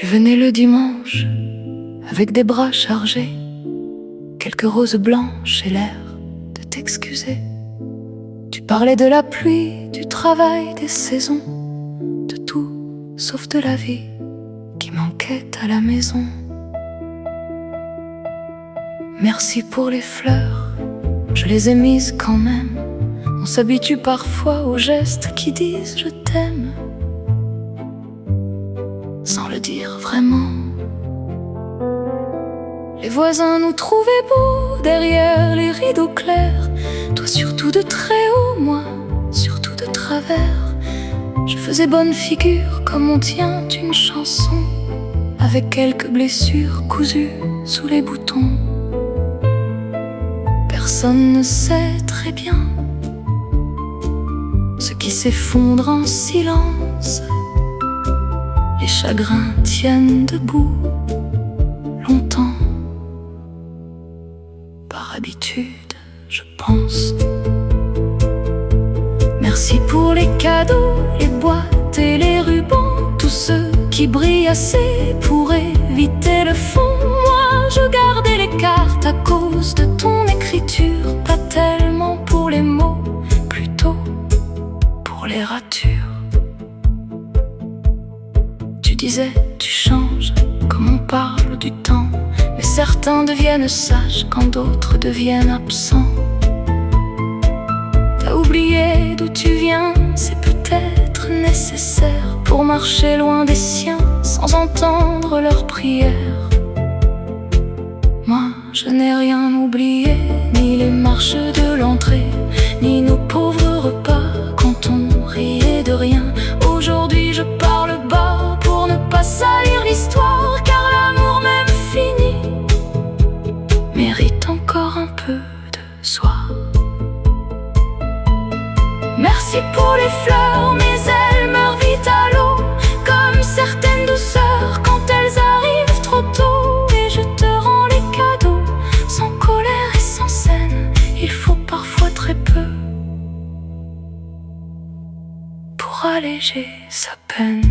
Tu venais le dimanche, avec des bras chargés, quelques roses blanches et l'air de t'excuser. Tu parlais de la pluie, du travail, des saisons, de tout sauf de la vie qui manquait à la maison. Merci pour les fleurs, je les ai mises quand même. On s'habitue parfois aux gestes qui disent je t'aime, sans le dire vraiment. Les voisins nous trouvaient beaux derrière les rideaux clairs. Toi surtout de très haut, moi surtout de travers. Je faisais bonne figure comme on tient une chanson, avec quelques blessures cousues sous les boutons. Personne ne sait très bien ce qui s'effondre en silence. Les chagrins tiennent debout longtemps. Par habitude, je pense. Merci pour les cadeaux, les boîtes et les rubans, tous ceux qui brillent assez pour éviter le fond. Moi, je gardais les cartes à cause de ton écriture, pas tellement pour les mots, plutôt pour les ratures. Tu disais, tu changes, comme on parle du temps, mais certains deviennent sages quand d'autres deviennent absents. T'as oublié d'où tu viens, c'est peut-être nécessaire pour marcher loin des siens sans entendre leurs prières. Moi, je n'ai rien oublié, ni les marches de l'entrée, ni nos pauvres repas quand on riait de rien. Aujourd'hui, je parle bas pour ne pas salir l'histoire, car l'amour même fini mérite encore un peu de soi. Merci pour les fleurs, mais elles meurent vite à l'eau, comme certaines douceurs quand elles arrivent trop tôt. Et je te rends les cadeaux, sans colère et sans scène. Il faut parfois très peu pour alléger sa peine.